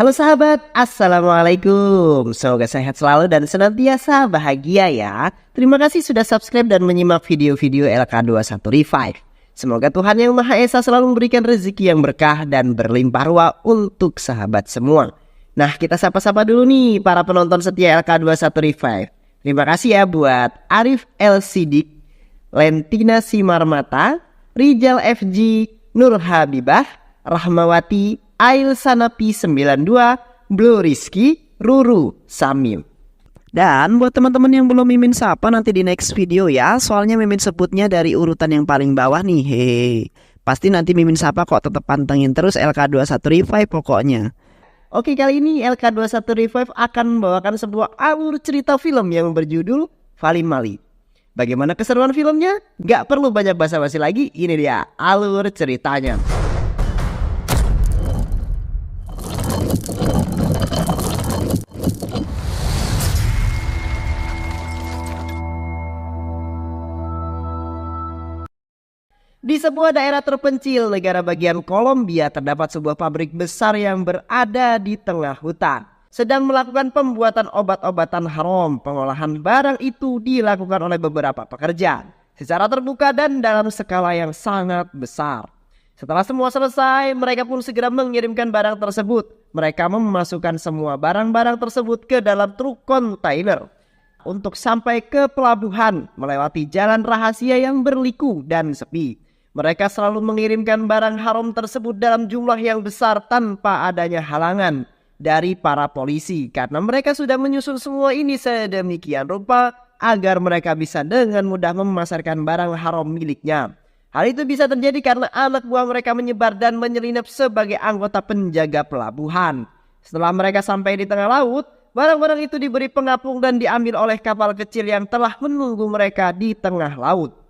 Halo sahabat, Assalamualaikum. Semoga sehat selalu dan senantiasa bahagia ya. Terima kasih sudah subscribe dan menyimak video-video LK21 Revive. Semoga Tuhan Yang Maha Esa selalu memberikan rezeki yang berkah dan berlimpah ruah untuk sahabat semua. Nah, kita sapa-sapa dulu nih para penonton setia LK21 Revive. Terima kasih ya buat Arif L. Sidik, Lentina Simarmata, Rijal FG, Nur Habibah, Rahmawati, Ail Sanapi 92, Blue Rizky, Ruru, Samim. Dan buat teman-teman yang belum Mimin sapa nanti di next video ya. Soalnya Mimin sebutnya dari urutan yang paling bawah nih. Hehe. Pasti nanti Mimin sapa kok, tetap pantengin terus LK21 Revive pokoknya. Oke, kali ini LK21 Revive akan membawakan sebuah alur cerita film yang berjudul Valim Mali. Bagaimana keseruan filmnya? Gak perlu banyak basa-basi lagi, ini dia alur ceritanya. Di sebuah daerah terpencil negara bagian Kolombia terdapat sebuah pabrik besar yang berada di tengah hutan. Sedang melakukan pembuatan obat-obatan haram. Pengolahan barang itu dilakukan oleh beberapa pekerja secara terbuka dan dalam skala yang sangat besar. Setelah semua selesai, mereka pun segera mengirimkan barang tersebut. Mereka memasukkan semua barang-barang tersebut ke dalam truk kontainer untuk sampai ke pelabuhan melewati jalan rahasia yang berliku dan sepi. Mereka selalu mengirimkan barang haram tersebut dalam jumlah yang besar tanpa adanya halangan dari para polisi, karena mereka sudah menyusun semua ini sedemikian rupa agar mereka bisa dengan mudah memasarkan barang haram miliknya. Hal itu bisa terjadi karena anak buah mereka menyebar dan menyelinap sebagai anggota penjaga pelabuhan. Setelah mereka sampai di tengah laut, barang-barang itu diberi pengapung dan diambil oleh kapal kecil yang telah menunggu mereka di tengah laut.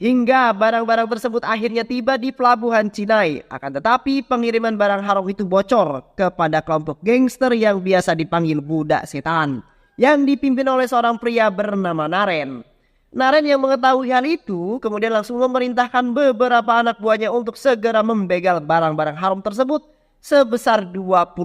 Hingga barang-barang tersebut akhirnya tiba di pelabuhan Cinai. Akan tetapi pengiriman barang haram itu bocor kepada kelompok gangster yang biasa dipanggil budak setan, yang dipimpin oleh seorang pria bernama Naren. Naren yang mengetahui hal itu kemudian langsung memerintahkan beberapa anak buahnya untuk segera membegal barang-barang haram tersebut sebesar 25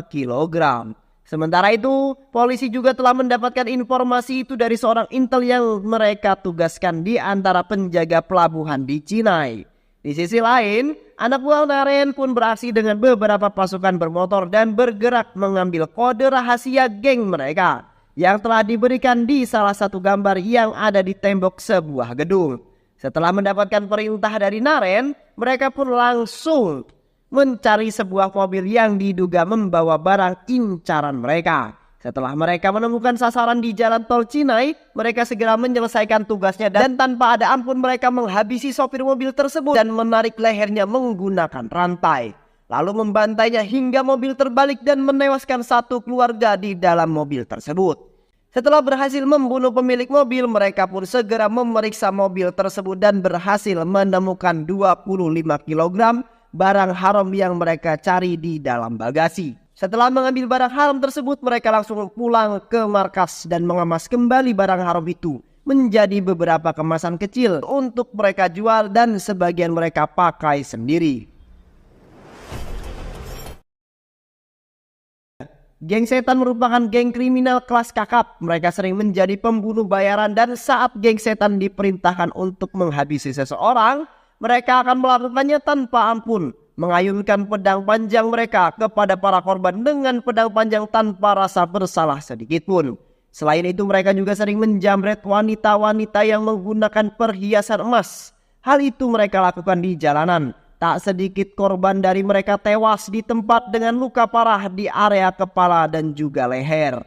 kilogram. Sementara itu, polisi juga telah mendapatkan informasi itu dari seorang intel yang mereka tugaskan di antara penjaga pelabuhan di Cinai. Di sisi lain, anak buah Naren pun beraksi dengan beberapa pasukan bermotor dan bergerak mengambil kode rahasia geng mereka yang telah diberikan di salah satu gambar yang ada di tembok sebuah gedung. Setelah mendapatkan perintah dari Naren, mereka pun langsung mencari sebuah mobil yang diduga membawa barang incaran mereka. Setelah mereka menemukan sasaran di jalan tol Cinai, mereka segera menyelesaikan tugasnya dan tanpa ada ampun mereka menghabisi sopir mobil tersebut dan menarik lehernya menggunakan rantai. Lalu membantainya hingga mobil terbalik dan menewaskan satu keluarga di dalam mobil tersebut. Setelah berhasil membunuh pemilik mobil, mereka pun segera memeriksa mobil tersebut dan berhasil menemukan 25 kilogram barang haram yang mereka cari di dalam bagasi. Setelah mengambil barang haram tersebut, mereka langsung pulang ke markas dan mengemas kembali barang haram itu menjadi beberapa kemasan kecil untuk mereka jual dan sebagian mereka pakai sendiri. Geng setan merupakan geng kriminal kelas kakap. Mereka sering menjadi pembunuh bayaran dan saat geng setan diperintahkan untuk menghabisi seseorang, mereka akan melakukannya tanpa ampun, mengayunkan pedang panjang mereka kepada para korban dengan pedang panjang tanpa rasa bersalah sedikit pun. Selain itu mereka juga sering menjamret wanita-wanita yang menggunakan perhiasan emas. Hal itu mereka lakukan di jalanan. Tak sedikit korban dari mereka tewas di tempat dengan luka parah di area kepala dan juga leher.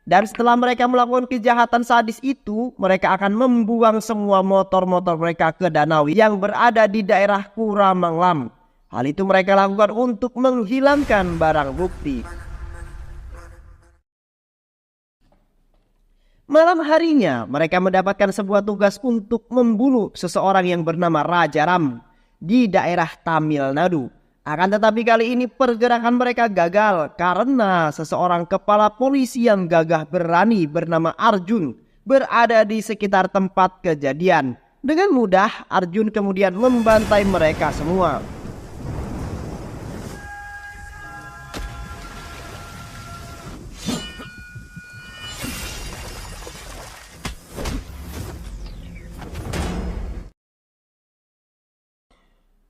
Dan setelah mereka melakukan kejahatan sadis itu, mereka akan membuang semua motor-motor mereka ke danau yang berada di daerah Kuramanglam. Hal itu mereka lakukan untuk menghilangkan barang bukti. Malam harinya, mereka mendapatkan sebuah tugas untuk membunuh seseorang yang bernama Raja Ram di daerah Tamil Nadu. Akan tetapi kali ini pergerakan mereka gagal karena seseorang kepala polisi yang gagah berani bernama Arjun berada di sekitar tempat kejadian. Dengan mudah Arjun kemudian membantai mereka semua.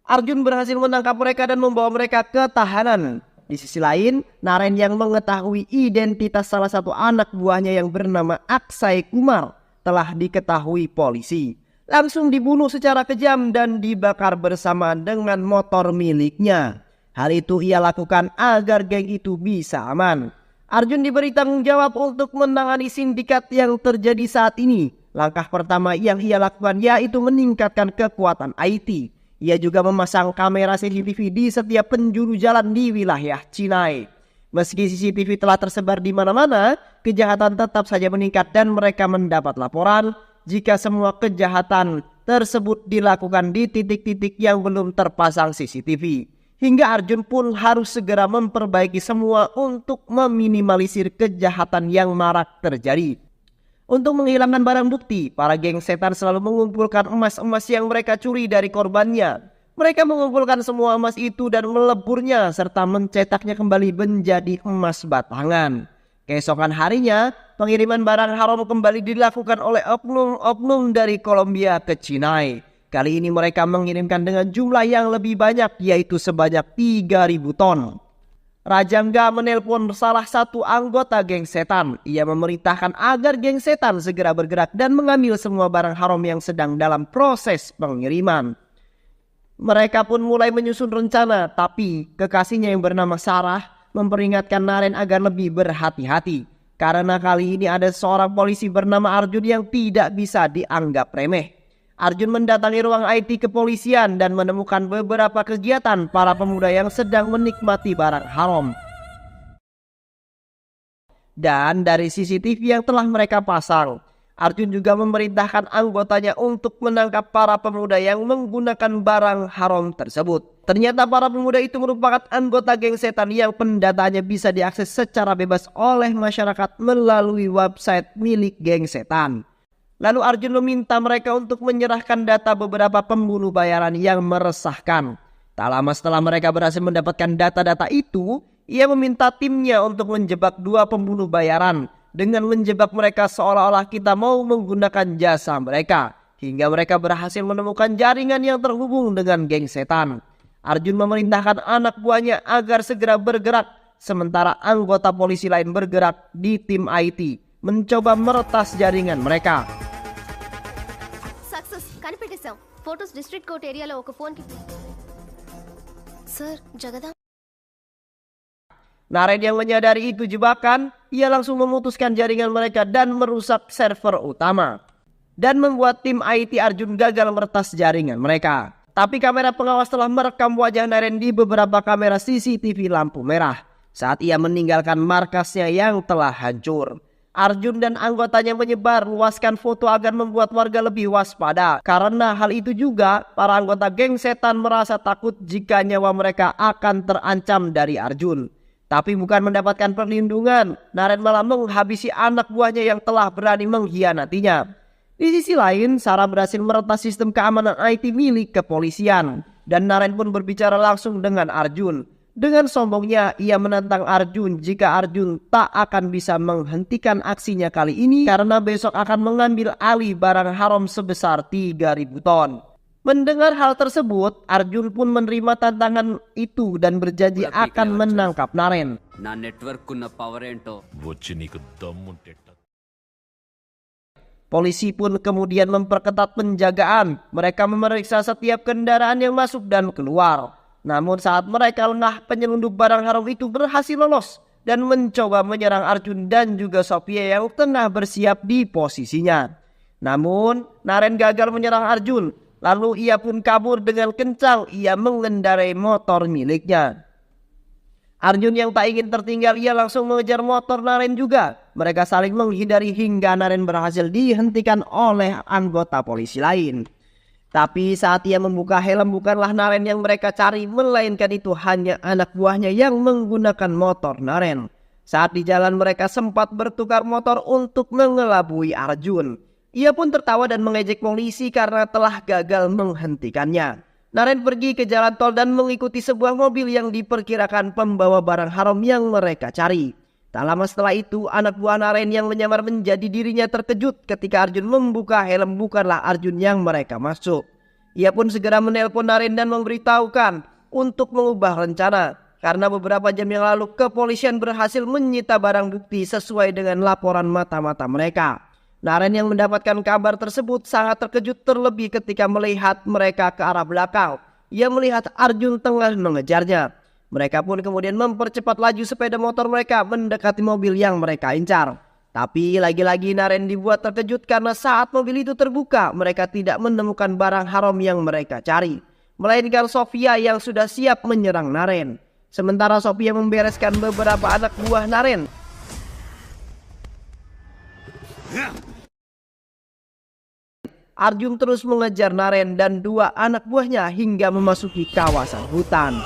Arjun berhasil menangkap mereka dan membawa mereka ke tahanan. Di sisi lain, Naren yang mengetahui identitas salah satu anak buahnya yang bernama Aksai Kumar telah diketahui polisi. Langsung dibunuh secara kejam dan dibakar bersama dengan motor miliknya. Hal itu ia lakukan agar geng itu bisa aman. Arjun diberi tanggung jawab untuk menangani sindikat yang terjadi saat ini. Langkah pertama yang ia lakukan yaitu meningkatkan kekuatan IT. Ia juga memasang kamera CCTV di setiap penjuru jalan di wilayah Cinai. Meski CCTV telah tersebar di mana-mana, kejahatan tetap saja meningkat dan mereka mendapat laporan jika semua kejahatan tersebut dilakukan di titik-titik yang belum terpasang CCTV. Hingga Arjun pun harus segera memperbaiki semua untuk meminimalisir kejahatan yang marak terjadi. Untuk menghilangkan barang bukti, para geng setan selalu mengumpulkan emas-emas yang mereka curi dari korbannya. Mereka mengumpulkan semua emas itu dan meleburnya serta mencetaknya kembali menjadi emas batangan. Keesokan harinya, pengiriman barang haram kembali dilakukan oleh oknum-oknum dari Kolombia ke Cinai. Kali ini mereka mengirimkan dengan jumlah yang lebih banyak, yaitu sebanyak 3.000 ton. Rajangga menelpon salah satu anggota geng setan. Ia memerintahkan agar geng setan segera bergerak dan mengambil semua barang haram yang sedang dalam proses pengiriman. Mereka pun mulai menyusun rencana, tapi kekasihnya yang bernama Sarah memperingatkan Naren agar lebih berhati-hati. Karena kali ini ada seorang polisi bernama Arjun yang tidak bisa dianggap remeh. Arjun mendatangi ruang IT kepolisian dan menemukan beberapa kegiatan para pemuda yang sedang menikmati barang haram. Dan dari CCTV yang telah mereka pasang, Arjun juga memerintahkan anggotanya untuk menangkap para pemuda yang menggunakan barang haram tersebut. Ternyata para pemuda itu merupakan anggota geng setan yang pendataannya bisa diakses secara bebas oleh masyarakat melalui website milik geng setan. Lalu Arjun meminta mereka untuk menyerahkan data beberapa pembunuh bayaran yang meresahkan. Tak lama setelah mereka berhasil mendapatkan data-data itu, ia meminta timnya untuk menjebak 2 pembunuh bayaran dengan menjebak mereka seolah-olah kita mau menggunakan jasa mereka. Hingga mereka berhasil menemukan jaringan yang terhubung dengan geng setan. Arjun memerintahkan anak buahnya agar segera bergerak, sementara anggota polisi lain bergerak di tim IT mencoba meretas jaringan mereka. Success కనిపెట్టేశాం. Photos district court ఏరియాలో ఒక ఫోన్ కి సార్ జగదా. Naren yang menyadari itu jebakan, ia langsung memutuskan jaringan mereka dan merusak server utama. Dan membuat tim IT Arjun gagal meretas jaringan mereka. Tapi kamera pengawas telah merekam wajah Naren di beberapa kamera CCTV lampu merah saat ia meninggalkan markasnya yang telah hancur. Arjun dan anggotanya menyebar luaskan foto agar membuat warga lebih waspada. Karena hal itu juga, para anggota geng setan merasa takut jika nyawa mereka akan terancam dari Arjun. Tapi bukan mendapatkan perlindungan, Naren malah menghabisi anak buahnya yang telah berani mengkhianatinya. Di sisi lain, Sarah berhasil meretas sistem keamanan IT milik kepolisian. Dan Naren pun berbicara langsung dengan Arjun. Dengan sombongnya, ia menantang Arjun jika Arjun tak akan bisa menghentikan aksinya kali ini karena besok akan mengambil alih barang haram sebesar 3.000 ton. Mendengar hal tersebut, Arjun pun menerima tantangan itu dan berjanji akan menangkap Naren. Polisi pun kemudian memperketat penjagaan. Mereka memeriksa setiap kendaraan yang masuk dan keluar. Namun saat mereka lengah, penyelundup barang haram itu berhasil lolos dan mencoba menyerang Arjun dan juga Sophia yang tengah bersiap di posisinya. Namun Naren gagal menyerang Arjun, lalu ia pun kabur dengan kencang. Ia mengendarai motor miliknya. Arjun yang tak ingin tertinggal, ia langsung mengejar motor Naren juga. Mereka saling menghindari hingga Naren berhasil dihentikan oleh anggota polisi lain. Tapi saat ia membuka helm, bukanlah Naren yang mereka cari, melainkan itu hanya anak buahnya yang menggunakan motor Naren. Saat di jalan mereka sempat bertukar motor untuk mengelabui Arjun. Ia pun tertawa dan mengejek polisi karena telah gagal menghentikannya. Naren pergi ke jalan tol dan mengikuti sebuah mobil yang diperkirakan pembawa barang haram yang mereka cari. Tak lama setelah itu, anak buah Naren yang menyamar menjadi dirinya terkejut ketika Arjun membuka helm bukanlah Arjun yang mereka maksud. Ia pun segera menelpon Naren dan memberitahukan untuk mengubah rencana. Karena beberapa jam yang lalu kepolisian berhasil menyita barang bukti sesuai dengan laporan mata-mata mereka. Naren yang mendapatkan kabar tersebut sangat terkejut terlebih ketika melihat mereka ke arah belakang. Ia melihat Arjun tengah mengejarnya. Mereka pun kemudian mempercepat laju sepeda motor mereka mendekati mobil yang mereka incar. Tapi lagi-lagi Naren dibuat terkejut karena saat mobil itu terbuka, mereka tidak menemukan barang haram yang mereka cari, melainkan Sofia yang sudah siap menyerang Naren. Sementara Sofia membereskan beberapa anak buah Naren. Arjun terus mengejar Naren dan dua anak buahnya hingga memasuki kawasan hutan.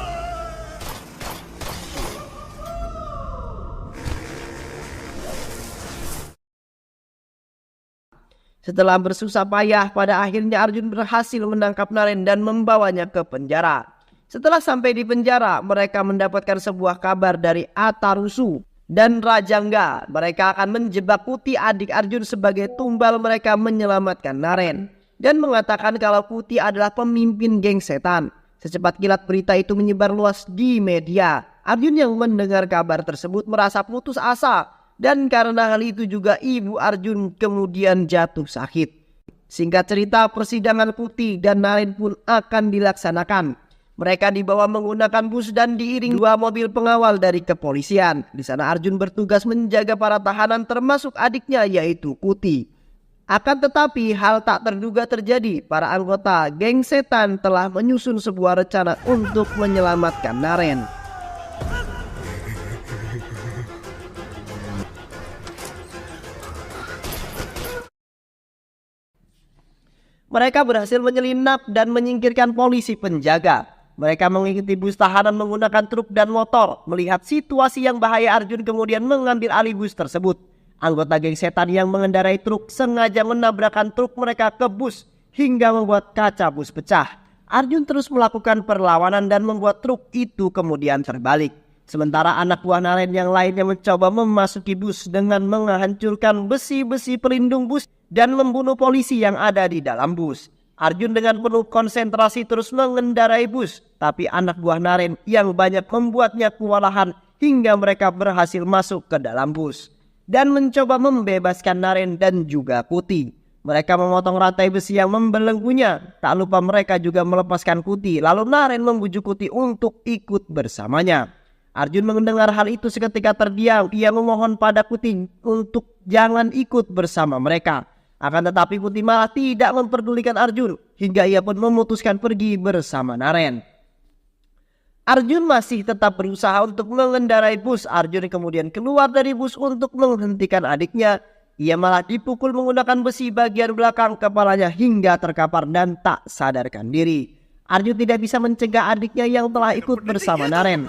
Setelah bersusah payah, pada akhirnya Arjun berhasil menangkap Naren dan membawanya ke penjara. Setelah sampai di penjara, mereka mendapatkan sebuah kabar dari Atarusu dan Rajangga. Mereka akan menjebak Putih, adik Arjun, sebagai tumbal mereka menyelamatkan Naren. Dan mengatakan kalau Putih adalah pemimpin geng setan. Secepat kilat berita itu menyebar luas di media. Arjun yang mendengar kabar tersebut merasa putus asa. Dan karena hal itu juga ibu Arjun kemudian jatuh sakit. Singkat cerita, persidangan Putih dan Naren pun akan dilaksanakan. Mereka dibawa menggunakan bus dan diiring dua mobil pengawal dari kepolisian. Di sana Arjun bertugas menjaga para tahanan termasuk adiknya yaitu Putih. Akan tetapi hal tak terduga terjadi. Para anggota geng setan telah menyusun sebuah rencana untuk menyelamatkan Naren. Mereka berhasil menyelinap dan menyingkirkan polisi penjaga. Mereka mengikuti bus tahanan menggunakan truk dan motor. Melihat situasi yang bahaya, Arjun kemudian mengambil alih bus tersebut. Anggota geng setan yang mengendarai truk sengaja menabrakkan truk mereka ke bus hingga membuat kaca bus pecah. Arjun terus melakukan perlawanan dan membuat truk itu kemudian terbalik. Sementara anak buah Naren yang lainnya mencoba memasuki bus dengan menghancurkan besi-besi pelindung bus dan membunuh polisi yang ada di dalam bus. Arjun dengan penuh konsentrasi terus mengendarai bus, tapi anak buah Naren yang banyak membuatnya kewalahan hingga mereka berhasil masuk ke dalam bus dan mencoba membebaskan Naren dan juga Putih. Mereka memotong rantai besi yang membelenggunya. Tak lupa mereka juga melepaskan Putih, lalu Naren membujuk Putih untuk ikut bersamanya. Arjun mendengar hal itu seketika terdiam. Ia memohon pada Putih untuk jangan ikut bersama mereka. Akan tetapi Putih malah tidak memperdulikan Arjun hingga ia pun memutuskan pergi bersama Naren. Arjun masih tetap berusaha untuk mengendarai bus. Arjun kemudian keluar dari bus untuk menghentikan adiknya. Ia malah dipukul menggunakan besi bagian belakang kepalanya hingga terkapar dan tak sadarkan diri. Arjun tidak bisa mencegah adiknya yang telah ikut bersama Naren.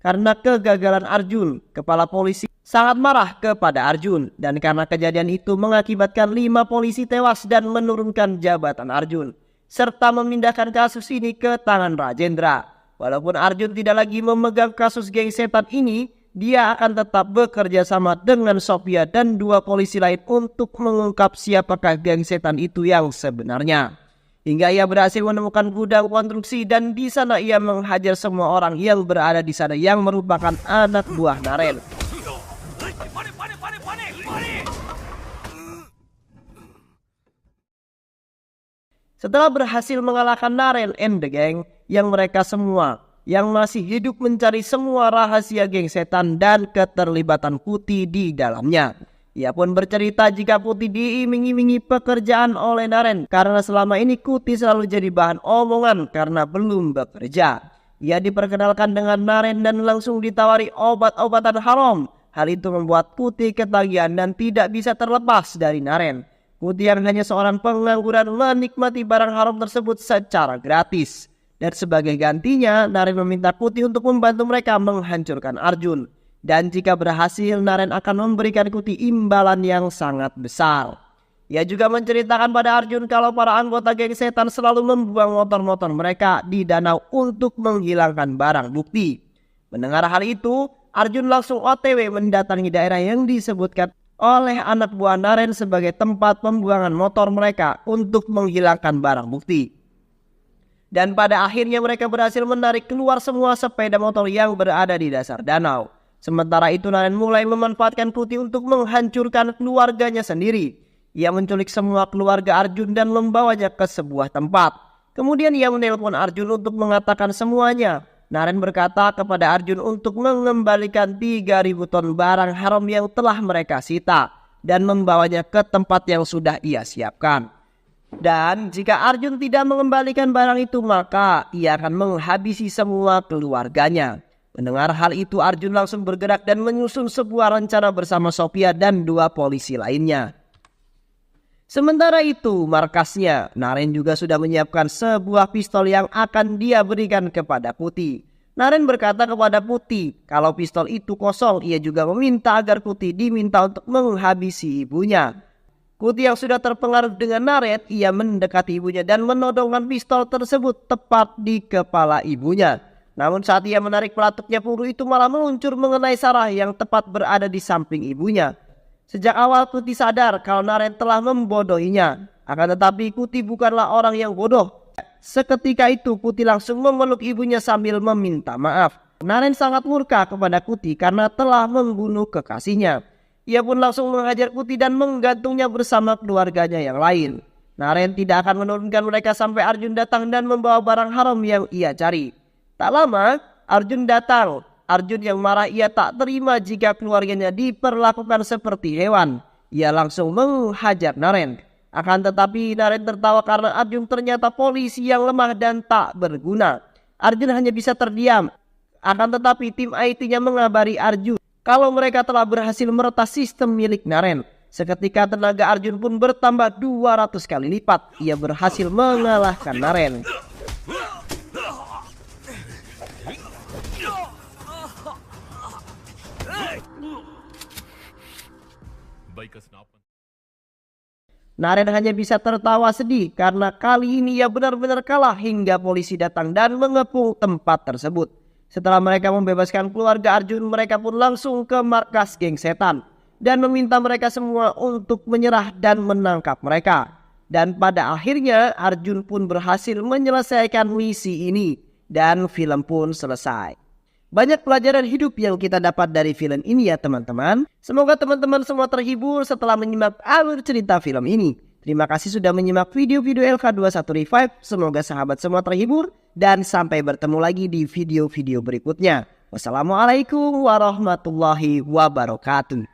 Karena kegagalan Arjun, kepala polisi sangat marah kepada Arjun. Dan karena kejadian itu mengakibatkan 5 polisi tewas dan menurunkan jabatan Arjun. Serta memindahkan kasus ini ke tangan Rajendra. Walaupun Arjun tidak lagi memegang kasus geng setan ini, dia akan tetap bekerja sama dengan Sofia dan 2 polisi lain untuk mengungkap siapakah geng setan itu yang sebenarnya. Hingga ia berhasil menemukan gudang konstruksi dan di sana ia menghajar semua orang yang berada di sana yang merupakan anak buah Naren. Setelah berhasil mengalahkan Naren and the gang, yang mereka semua yang masih hidup mencari semua rahasia geng setan dan keterlibatan Putih di dalamnya. Ia pun bercerita jika Putih diiming-imingi pekerjaan oleh Naren karena selama ini Putih selalu jadi bahan omongan karena belum bekerja. Ia diperkenalkan dengan Naren dan langsung ditawari obat-obatan haram. Hal itu membuat Putih ketagihan dan tidak bisa terlepas dari Naren. Putih yang hanya seorang pengangguran menikmati barang haram tersebut secara gratis. Dan sebagai gantinya, Naren meminta Putih untuk membantu mereka menghancurkan Arjun. Dan jika berhasil, Naren akan memberikan Putih imbalan yang sangat besar. Ia juga menceritakan pada Arjun kalau para anggota geng setan selalu membuang motor-motor mereka di danau untuk menghilangkan barang bukti. Mendengar hal itu, Arjun langsung OTW mendatangi daerah yang disebutkan oleh anak buah Naren sebagai tempat pembuangan motor mereka untuk menghilangkan barang bukti. Dan pada akhirnya mereka berhasil menarik keluar semua sepeda motor yang berada di dasar danau. Sementara itu Naren mulai memanfaatkan Putih untuk menghancurkan keluarganya sendiri. Ia menculik semua keluarga Arjun dan membawanya ke sebuah tempat. Kemudian ia menelpon Arjun untuk mengatakan semuanya. Naren berkata kepada Arjun untuk mengembalikan 3.000 ton barang haram yang telah mereka sita dan membawanya ke tempat yang sudah ia siapkan. Dan jika Arjun tidak mengembalikan barang itu, maka ia akan menghabisi semua keluarganya. Mendengar hal itu, Arjun langsung bergerak dan menyusun sebuah rencana bersama Sophia dan 2 polisi lainnya. Sementara itu, markasnya, Naren juga sudah menyiapkan sebuah pistol yang akan dia berikan kepada Putih. Naren berkata kepada Putih, kalau pistol itu kosong, ia juga meminta agar Putih diminta untuk menghabisi ibunya. Putih yang sudah terpengaruh dengan Naren, ia mendekati ibunya dan menodongkan pistol tersebut tepat di kepala ibunya. Namun saat ia menarik pelatuknya, peluru itu malah meluncur mengenai Sarah yang tepat berada di samping ibunya. Sejak awal Putih sadar kalau Naren telah membodohinya. Akan tetapi Putih bukanlah orang yang bodoh. Seketika itu Putih langsung memeluk ibunya sambil meminta maaf. Naren sangat murka kepada Putih karena telah membunuh kekasihnya. Ia pun langsung menghajar Putih dan menggantungnya bersama keluarganya yang lain. Naren tidak akan menurunkan mereka sampai Arjun datang dan membawa barang haram yang ia cari. Tak lama Arjun datang. Arjun yang marah, ia tak terima jika keluarganya diperlakukan seperti hewan. Ia langsung menghajar Naren. Akan tetapi Naren tertawa karena Arjun ternyata polisi yang lemah dan tak berguna. Arjun hanya bisa terdiam. Akan tetapi tim IT-nya mengabari Arjun kalau mereka telah berhasil meretas sistem milik Naren. Seketika tenaga Arjun pun bertambah 200 kali lipat. Ia berhasil mengalahkan Naren. Naren hanya bisa tertawa sedih karena kali ini ia benar-benar kalah hingga polisi datang dan mengepung tempat tersebut. Setelah mereka membebaskan keluarga Arjun, mereka pun langsung ke markas geng setan dan meminta mereka semua untuk menyerah dan menangkap mereka. Dan pada akhirnya Arjun pun berhasil menyelesaikan misi ini dan film pun selesai. Banyak pelajaran hidup yang kita dapat dari film ini ya teman-teman. Semoga teman-teman semua terhibur setelah menyimak alur cerita film ini. Terima kasih sudah menyimak video-video LK21 Revive. Semoga sahabat semua terhibur dan sampai bertemu lagi di video-video berikutnya. Wassalamualaikum warahmatullahi wabarakatuh.